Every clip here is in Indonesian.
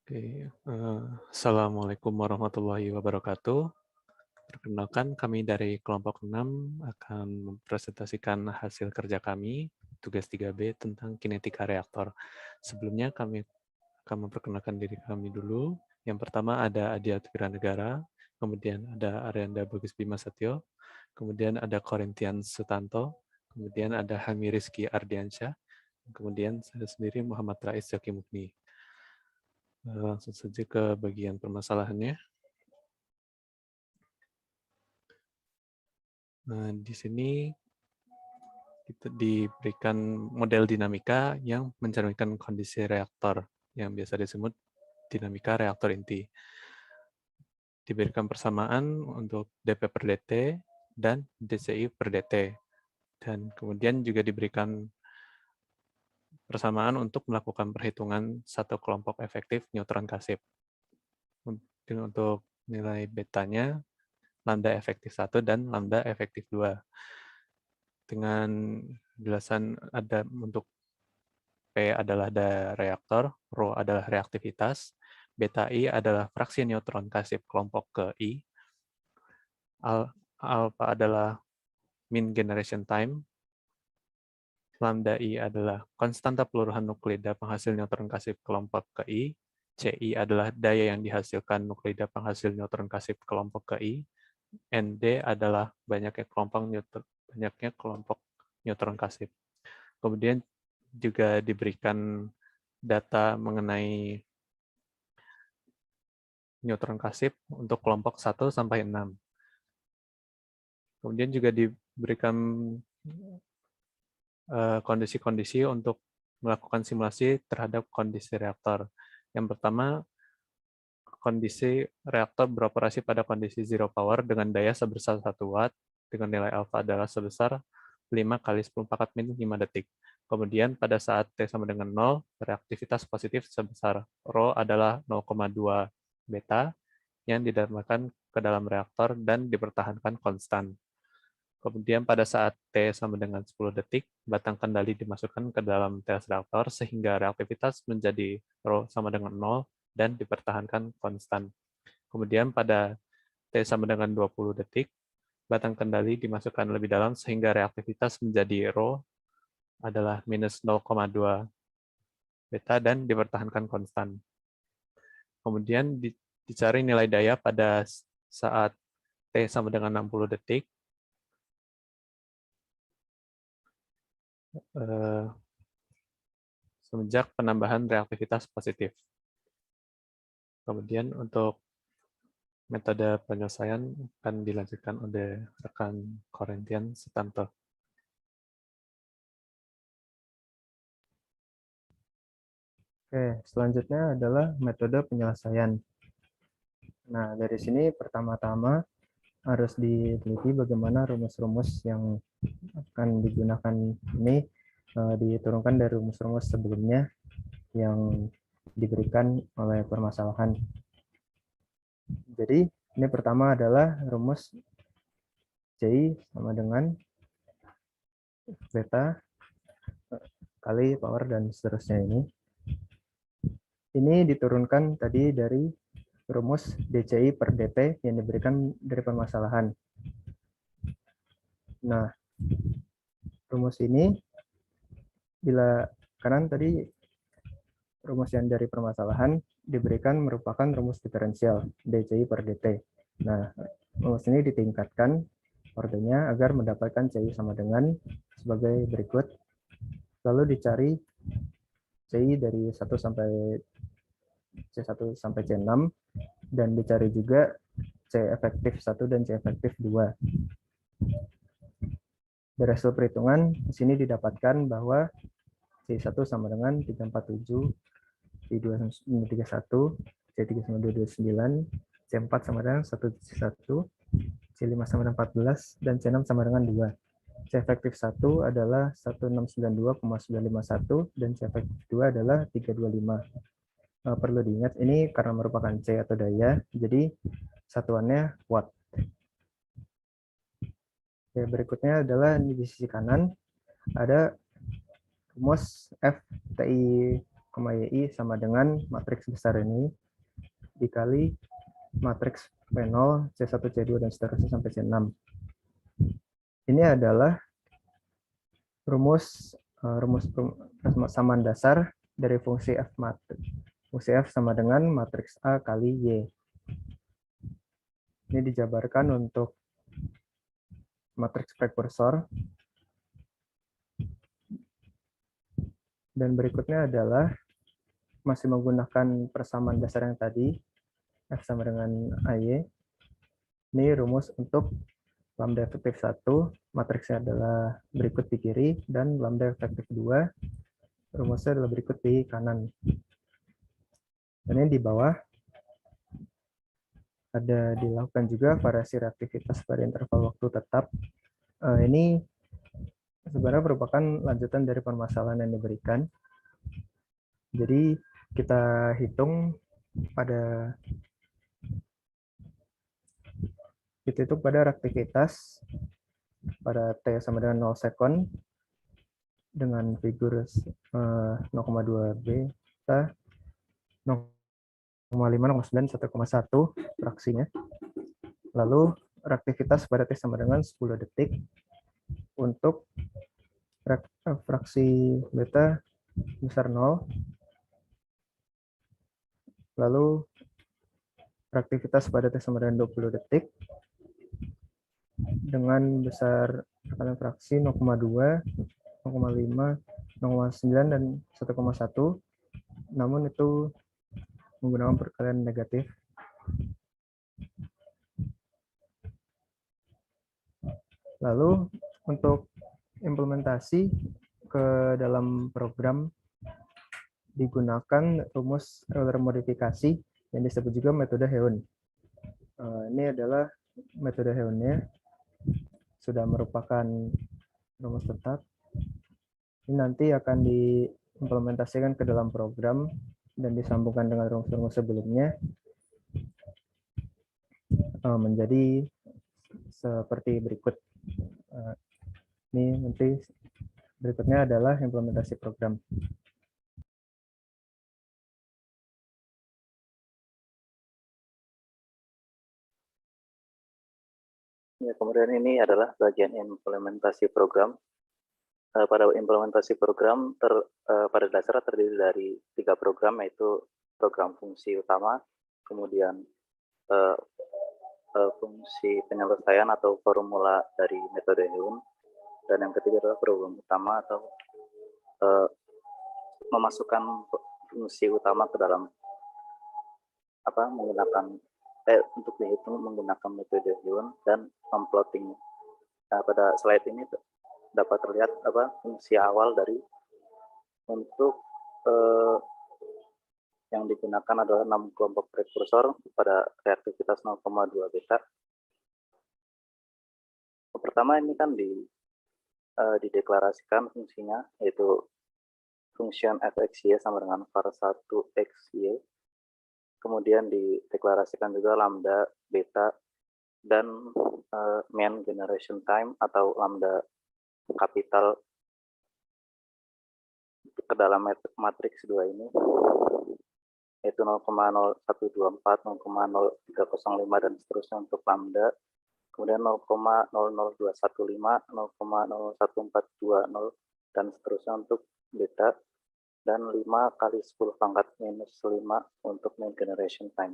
Oke, Assalamualaikum warahmatullahi wabarakatuh. Perkenalkan, kami dari kelompok 6 akan mempresentasikan hasil kerja kami, tugas 3B tentang kinetika reaktor. Sebelumnya kami akan memperkenalkan diri kami dulu. Yang pertama ada Adia Negara, kemudian ada Arianda Bagus Bima Satyo, kemudian ada Korintian Sutanto, kemudian ada Hami Rizky Ardiansyah, kemudian saya sendiri Muhammad Rais Zaki Mukni. Langsung saja ke bagian permasalahannya. Nah, di sini kita diberikan model dinamika yang mencerminkan kondisi reaktor yang biasa disebut dinamika reaktor inti. Diberikan persamaan untuk dP per dt dan dCi per dt. Dan kemudian juga diberikan persamaan untuk melakukan perhitungan satu kelompok efektif neutron kasib. Untuk nilai betanya, lambda efektif 1 dan lambda efektif 2. Dengan jelasan ada untuk P adalah reaktor, Rho adalah reaktivitas, beta I adalah fraksi neutron kasib kelompok ke I, alpha adalah mean generation time, lambda I adalah konstanta peluruhan nuklida penghasil neutron kasib kelompok ke I, Ci adalah daya yang dihasilkan nuklida penghasil neutron kasib kelompok ke I, Nd adalah banyaknya kelompok neutron kasib. Kemudian juga diberikan data mengenai neutron kasib untuk kelompok 1 sampai 6. Kemudian juga diberikan kondisi-kondisi untuk melakukan simulasi terhadap kondisi reaktor. Yang pertama, kondisi reaktor beroperasi pada kondisi zero power dengan daya sebesar 1 watt dengan nilai alfa adalah sebesar 5 kali 10 pangkat min 5 detik. Kemudian pada saat T sama dengan 0, reaktivitas positif sebesar Rho adalah 0,2 beta yang didamparkan ke dalam reaktor dan dipertahankan konstan. Kemudian pada saat T sama dengan 10 detik, batang kendali dimasukkan ke dalam tes reaktor sehingga reaktivitas menjadi Rho sama dengan 0 dan dipertahankan konstan. Kemudian pada T sama dengan 20 detik, batang kendali dimasukkan lebih dalam sehingga reaktivitas menjadi Rho adalah minus 0,2 beta dan dipertahankan konstan. Kemudian dicari nilai daya pada saat T sama dengan 60 detik. Semenjak penambahan reaktivitas positif. Kemudian untuk metode penyelesaian akan dilanjutkan oleh rekan Korintian Sutanto. Oke, selanjutnya adalah metode penyelesaian. Nah, dari sini pertama-tama harus diteliti bagaimana rumus-rumus yang akan digunakan ini diturunkan dari rumus-rumus sebelumnya yang diberikan oleh permasalahan. Jadi, ini pertama adalah rumus C sama dengan beta kali power dan seterusnya ini. Ini diturunkan tadi dari rumus DCI per DT yang diberikan dari permasalahan. Nah, rumus ini bila kanan tadi rumus yang dari permasalahan diberikan merupakan rumus diferensial DCI per DT. Nah, rumus ini ditingkatkan ordernya agar mendapatkan CI sama dengan sebagai berikut. Lalu dicari CI dari 1 sampai C1 sampai C6 dan dicari juga C efektif 1 dan C efektif 2. Dari hasil perhitungan, di sini didapatkan bahwa C1 sama dengan 347, C2 sama 31, C3 sama 229, C4 sama dengan 1, C5 sama dengan 14, dan C6 sama dengan 2. C efektif 1 adalah 1692,951 dan C efektif 2 adalah 325. Perlu diingat ini karena merupakan C atau daya, jadi satuannya watt. Oke, berikutnya adalah di sisi kanan ada rumus F TI YI sama dengan matriks besar ini dikali matriks P0, C1, C2, dan seterusnya sampai C6. Ini adalah rumus persamaan dasar dari fungsi F matriks. Fungsi F sama dengan matriks A kali Y. Ini dijabarkan untuk matriks prekursor. Dan berikutnya adalah masih menggunakan persamaan dasar yang tadi, F sama dengan AY. Ini rumus untuk lambda efektif 1, matriksnya adalah berikut di kiri, dan lambda efektif 2, rumusnya adalah berikut di kanan. Dan ini di bawah ada dilakukan juga variasi reaktivitas pada interval waktu tetap. Ini sebenarnya merupakan lanjutan dari permasalahan yang diberikan. Jadi kita hitung pada reaktivitas pada T sama dengan 0 sekund dengan figur 0,2 beta, 0,5, 0,9, 1,1 fraksinya. Lalu reaktivitas pada T sama dengan 10 detik untuk fraksi beta besar 0. Lalu reaktivitas pada T sama dengan 20 detik dengan besar kalian fraksi 0,2, 0,5, 0,9, dan 1,1. Namun itu menggunakan perkalian negatif. Lalu untuk implementasi ke dalam program digunakan rumus Euler modifikasi yang disebut juga metode Heun. Ini adalah metode Heunnya, sudah merupakan rumus tetap. Ini nanti akan diimplementasikan ke dalam program dan disambungkan dengan rumus-rumus sebelumnya menjadi seperti berikut. Ini nanti berikutnya adalah implementasi program. Ya, kemudian ini adalah bagian implementasi program. Pada implementasi program pada dasarnya terdiri dari 3 program, yaitu program fungsi utama, kemudian fungsi penyelesaian atau formula dari metode Heun, dan yang ketiga adalah program utama atau memasukkan fungsi utama ke dalam menggunakan untuk dihitung menggunakan metode Heun dan memplotting. Pada slide ini dapat terlihat fungsi awal dari untuk yang digunakan adalah 6 kelompok prekursor pada reaktivitas 0,2 beta. Pertama ini kan dideklarasikan fungsinya, yaitu function fxy sama dengan var1 xy. Kemudian dideklarasikan juga lambda beta dan mean generation time atau lambda kapital ke dalam matriks 2 ini, yaitu 0,0124, 0,0305, dan seterusnya untuk lambda. Kemudian 0,00215, 0,01420, dan seterusnya untuk beta. Dan 5 kali 10 pangkat minus 5 untuk mean generation time.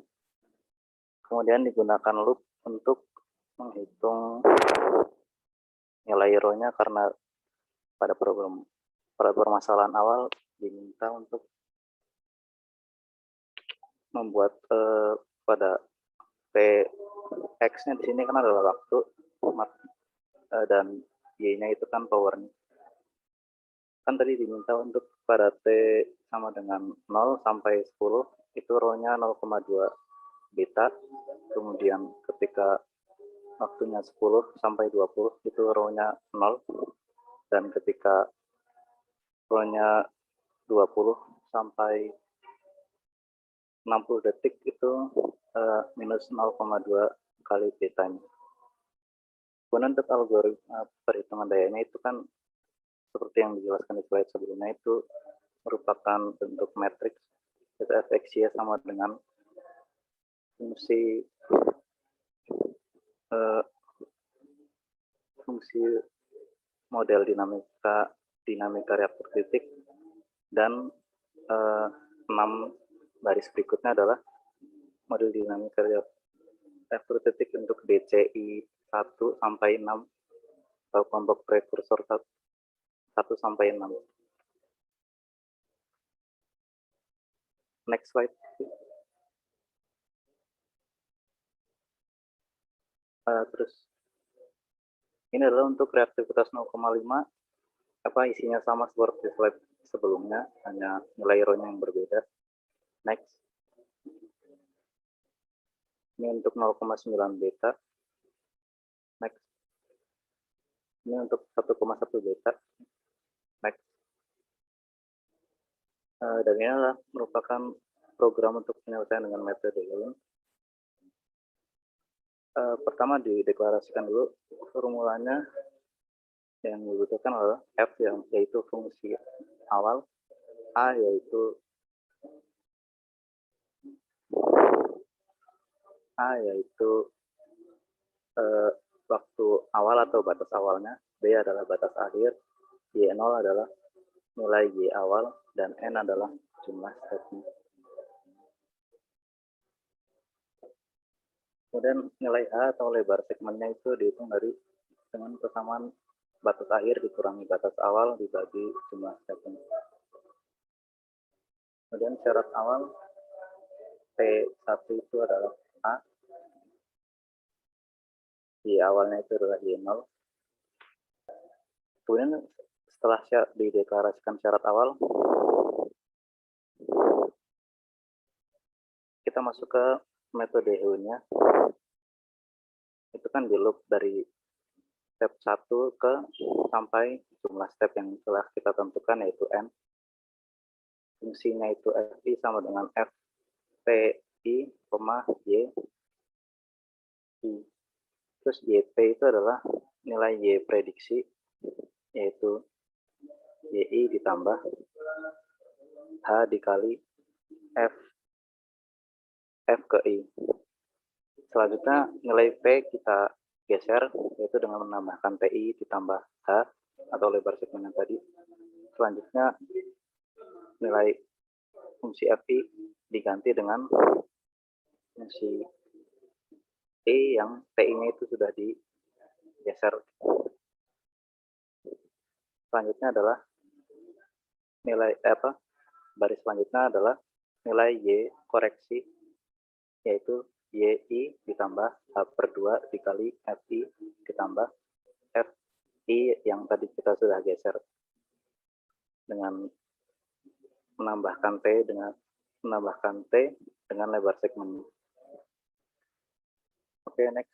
Kemudian digunakan loop untuk menghitung nilai rho-nya karena pada permasalahan awal diminta untuk membuat pada X-nya di sini kan adalah waktu dan Y-nya itu kan power-nya. Kan tadi diminta untuk pada T sama dengan 0 sampai 10 itu rho-nya 0,2 beta. Kemudian ketika waktunya 10 sampai 20 itu rho-nya 0, dan ketika rho-nya 20 sampai 60 detik itu minus 0,2 kali betanya. Kemudian untuk algoritma perhitungan dayanya itu kan seperti yang dijelaskan di slide sebelumnya, itu merupakan bentuk matriks, yaitu fx-y sama dengan fungsi fungsi model dinamika reaktor titik, dan 6 baris berikutnya adalah model dinamika reaktor titik untuk DCI 1 sampai 6 atau kelompok prekursor 1 sampai 6. Next slide. Terus ini adalah untuk reaktivitas 0,5, isinya sama seperti slide sebelumnya, hanya nilai rho-nya yang berbeda. Next. Ini untuk 0,9 beta. Next. Ini untuk 1,1 beta. Next. Dan ini adalah merupakan program untuk penyelesaian dengan metode Young. Pertama dideklarasikan dulu formulanya. Yang dibutuhkan adalah F yaitu fungsi awal, A yaitu waktu awal atau batas awalnya, B adalah batas akhir, Y0 adalah nilai Y awal, dan N adalah jumlah stepnya. Kemudian nilai H atau lebar segmennya itu dihitung dengan persamaan batas akhir dikurangi batas awal dibagi jumlah stepnya. Kemudian syarat awal T1 itu adalah A, Y awalnya itu adalah Y0. Kemudian setelah dideklarasikan syarat awal, kita masuk ke metode Heu-nya. Itu kan di loop dari step 1 sampai jumlah step yang telah kita tentukan, yaitu N. Fungsinya itu Fi sama dengan F Pi, Y I. Terus Yp itu adalah nilai Y prediksi, yaitu Yi ditambah H dikali F ke I. Selanjutnya nilai P kita geser, yaitu dengan menambahkan Pi ditambah H atau lebar segmen yang tadi. Selanjutnya nilai fungsi Fi diganti dengan fungsi E yang Ti-nya itu sudah digeser. Selanjutnya adalah nilai baris selanjutnya adalah nilai Y koreksi, yaitu Yi ditambah H/2 dikali Fi ditambah Fi yang tadi kita sudah geser dengan menambahkan T dengan lebar segmen. Oke, next.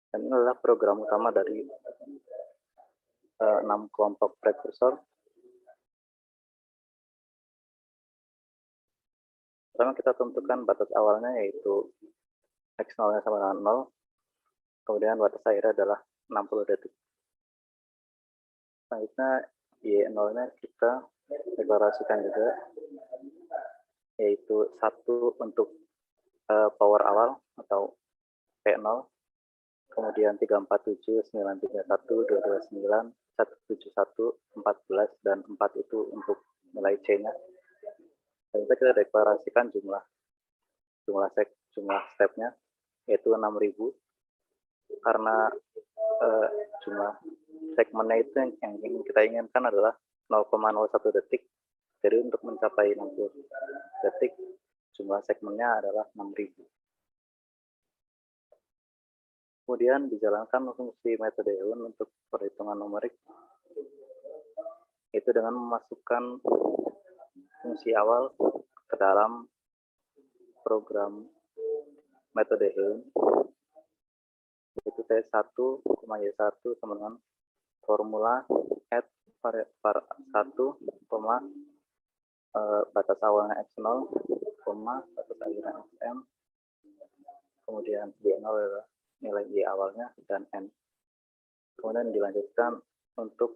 Dan ini adalah program utama dari 6 kelompok prekursor. Pertama kita tentukan batas awalnya, yaitu X0-nya sama dengan 0. Kemudian batas akhirnya adalah 60 detik. Selanjutnya Y0-nya kita deklarasikan juga, yaitu 1 untuk power awal atau P0. Kemudian 347, 931, 229, 171, 14, dan 4 itu untuk nilai C-nya. Dan kita deklarasikan jumlah stepnya, yaitu 6.000, karena jumlah segmennya itu yang kita inginkan adalah 0,01 detik. Jadi untuk mencapai 60 detik, jumlah segmennya adalah 6.000. Kemudian dijalankan fungsi metode Heu untuk perhitungan numerik, itu dengan memasukkan fungsi awal ke dalam program metode Heu, yaitu T1, Y1 sama dengan formula add var 1, batas awalnya X0, batas akhirnya Xm, kemudian Y0 adalah nilai Y awalnya, dan N. Kemudian dilanjutkan untuk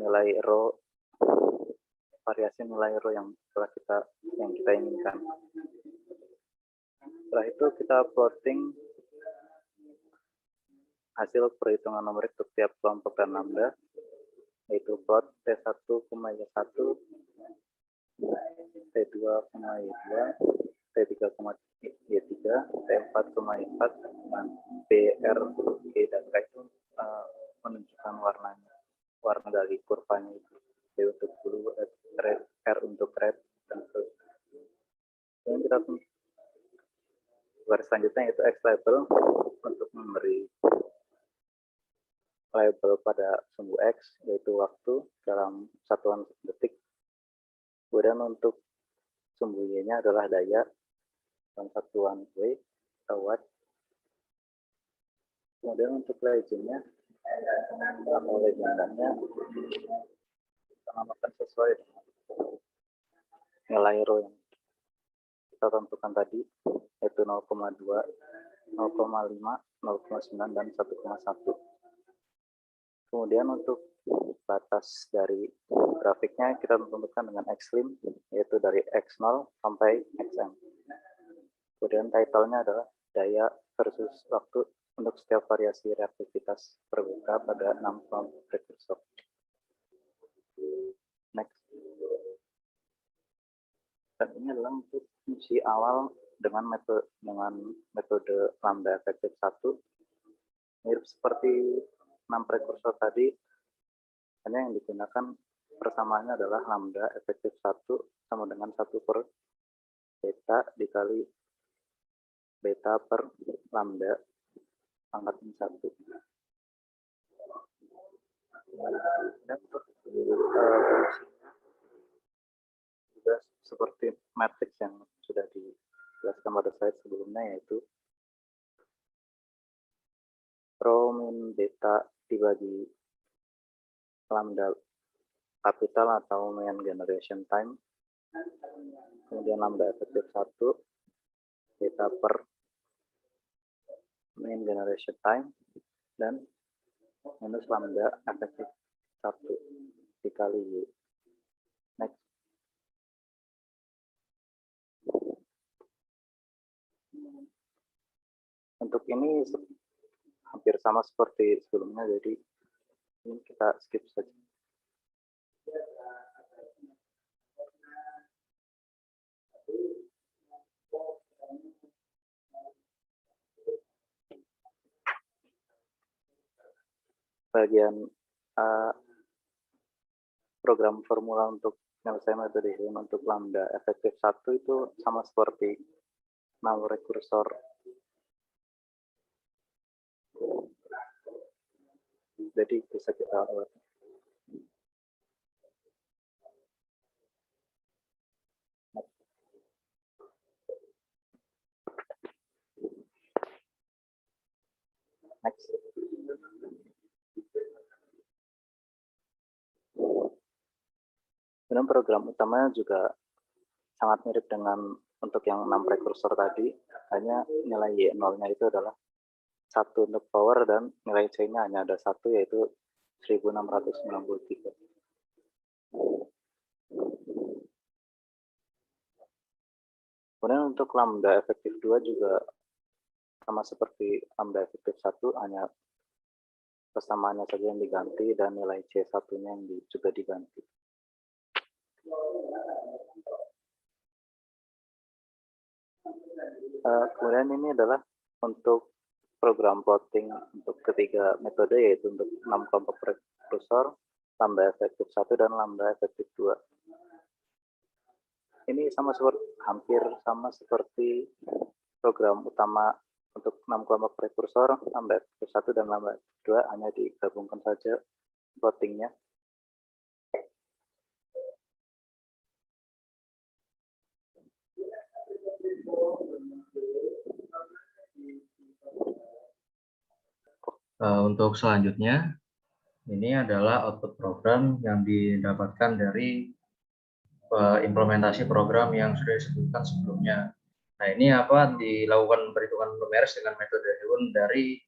nilai rho, variasi nilai rho yang kita inginkan. Setelah itu kita plotting hasil perhitungan numerik untuk tiap kelompok dan lambda, yaitu plot T1, Y1, T2, Y2, T3, Y3, T4, Y4, dan PR, G, dan K itu menunjukkan warna dari kurvanya itu. D untuk blue, red, R untuk red, dan seterusnya. Kemudian kita garis selanjutnya yaitu X label untuk memberi label pada sumbu X, yaitu waktu dalam satuan detik. Kemudian untuk sumbu Y-nya adalah daya dalam satuan W atau watt. Kemudian untuk legendnya atau legendanya kita namakan sesuai dengan nilai rho yang kita tentukan tadi, yaitu 0,2, 0,5, 0,9, dan 1,1. Kemudian untuk batas dari grafiknya kita tentukan dengan X-lim, yaitu dari X0 sampai Xm. Kemudian title-nya adalah daya versus waktu untuk setiap variasi reaktivitas berbeda pada 6 kelompok prekursor. Next. Dan ini adalah untuk fungsi awal dengan metode lambda efektif 1. Mirip seperti 6 prekursor tadi, hanya yang digunakan persamaannya adalah lambda efektif 1 sama dengan 1 per beta dikali beta per lambda pangkat 1. Dan untuk juga seperti matriks yang sudah dijelaskan pada slide sebelumnya, yaitu rho min beta dibagi lambda kapital atau mean generation time, kemudian lambda efektif 1 beta per mean generation time, dan minus lambda efektif 1 dikali Y. Next. Untuk ini hampir sama seperti sebelumnya, jadi ini kita skip saja. Bagian program formula untuk penyelesaian metode Hillen untuk lambda efektif 1 itu sama seperti 6 rekursor. Jadi bisa kita lewati. Next. Dan program utamanya juga sangat mirip dengan untuk yang 6 prekursor tadi, hanya nilai Y0-nya itu adalah 1 untuk power dan nilai C-nya hanya ada 1, yaitu 1693. Kemudian untuk lambda efektif 2 juga sama seperti lambda efektif 1, hanya persamaannya saja yang diganti dan nilai C1-nya yang juga diganti. Kemudian ini adalah untuk program plotting untuk ketiga metode, yaitu untuk 6 kelompok prekursor, lambda efektif 1 dan lambda efektif 2. Ini hampir sama seperti program utama untuk 6 kelompok prekursor, lambda efektif 1 dan lambda efektif 2, hanya digabungkan saja plottingnya. Untuk selanjutnya, ini adalah output program yang didapatkan dari implementasi program yang sudah disebutkan sebelumnya. Nah, ini dilakukan perhitungan numeris dengan metode Hillen dari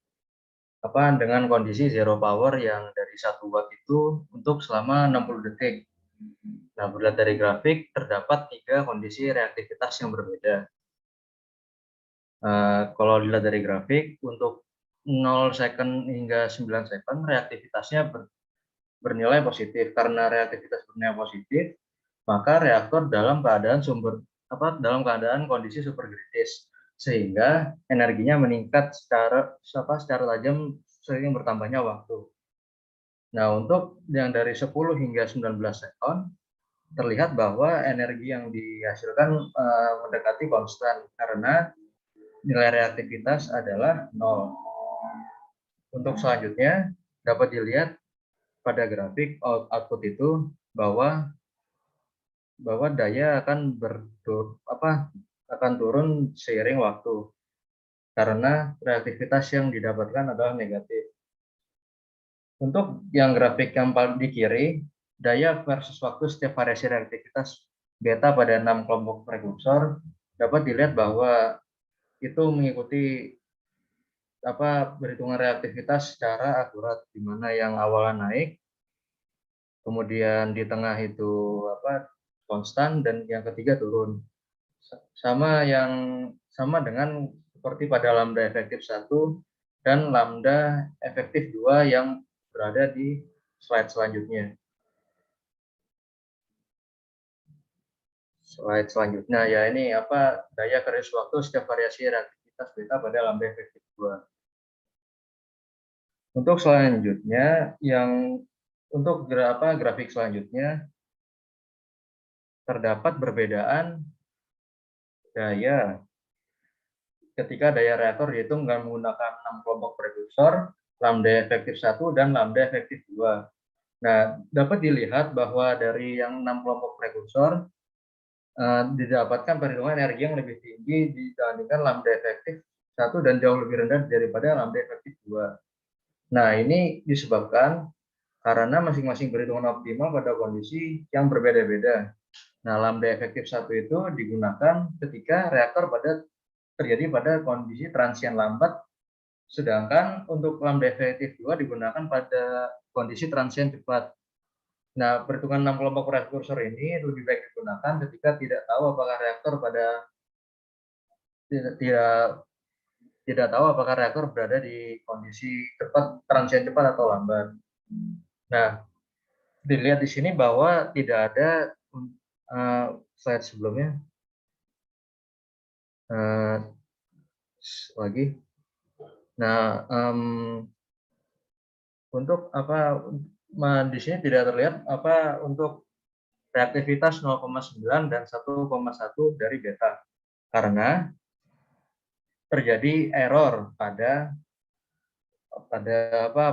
dengan kondisi zero power yang dari 1 watt itu untuk selama 60 detik. Nah, dilihat dari grafik terdapat 3 kondisi reaktivitas yang berbeda. Kalau dilihat dari grafik, untuk 0 second hingga 9 second reaktivitasnya bernilai positif. Karena reaktivitas bernilai positif, maka reaktor dalam keadaan kondisi superkritis, sehingga energinya meningkat secara tajam seiring bertambahnya waktu. Nah, untuk yang dari 10 hingga 19 second terlihat bahwa energi yang dihasilkan mendekati konstan karena nilai reaktivitas adalah 0. Untuk selanjutnya dapat dilihat pada grafik output itu bahwa daya akan turun seiring waktu karena reaktivitas yang didapatkan adalah negatif. Untuk yang grafik yang paling di kiri, daya versus waktu setiap variasi reaktivitas beta pada 6 kelompok prekursor dapat dilihat bahwa itu mengikuti perhitungan reaktivitas secara akurat, di mana yang awalnya naik, kemudian di tengah itu konstan, dan yang ketiga turun. Sama dengan seperti pada lambda efektif 1 dan lambda efektif 2 yang berada di slide selanjutnya. Slide selanjutnya ya ini daya garis waktu setiap variasi reaktivitas beta pada lambda efektif 2. Untuk selanjutnya grafik selanjutnya terdapat perbedaan daya ketika daya reaktor dihitung dengan menggunakan 6 kelompok prekursor, lambda efektif 1 dan lambda efektif 2. Nah, dapat dilihat bahwa dari yang 6 kelompok prekursor didapatkan perhitungan energi yang lebih tinggi dibandingkan lambda efektif 1 dan jauh lebih rendah daripada lambda efektif 2. Nah, ini disebabkan karena masing-masing perhitungan optimal pada kondisi yang berbeda-beda. Nah, lambda efektif 1 itu digunakan ketika reaktor terjadi pada kondisi transien lambat, sedangkan untuk lambda efektif 2 digunakan pada kondisi transien cepat. Nah, perhitungan 6 kelompok prekursor ini lebih baik digunakan ketika tidak tahu apakah reaktor berada di kondisi transien cepat atau lambat. Nah, dilihat di sini bahwa tidak ada slide sebelumnya lagi. Nah, untuk di sini tidak terlihat untuk reaktivitas 0,9 dan 1,1 dari beta karena terjadi error pada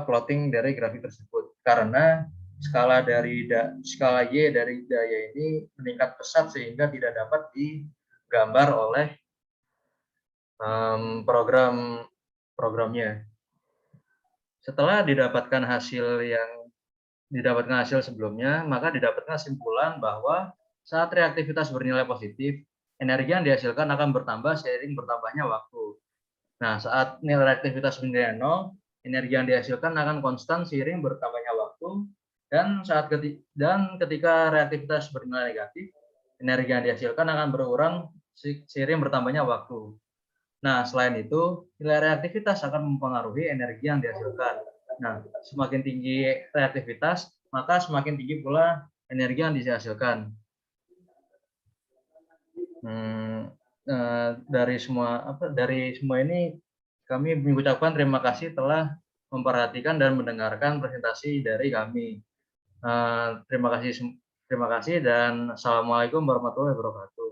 plotting dari grafik tersebut karena skala Y dari daya ini meningkat pesat sehingga tidak dapat digambar oleh programnya. Setelah didapatkan hasil sebelumnya, maka didapatkan kesimpulan bahwa saat reaktivitas bernilai positif, energi yang dihasilkan akan bertambah seiring bertambahnya waktu. Nah, saat nilai reaktivitas bernilai 0, energi yang dihasilkan akan konstan seiring bertambahnya waktu, dan ketika reaktivitas bernilai negatif, energi yang dihasilkan akan berkurang seiring bertambahnya waktu. Nah, selain itu, nilai reaktivitas akan mempengaruhi energi yang dihasilkan. Nah, semakin tinggi reaktivitas, maka semakin tinggi pula energi yang dihasilkan. Dari semua ini, kami mengucapkan terima kasih telah memperhatikan dan mendengarkan presentasi dari kami. Terima kasih dan assalamualaikum warahmatullahi wabarakatuh.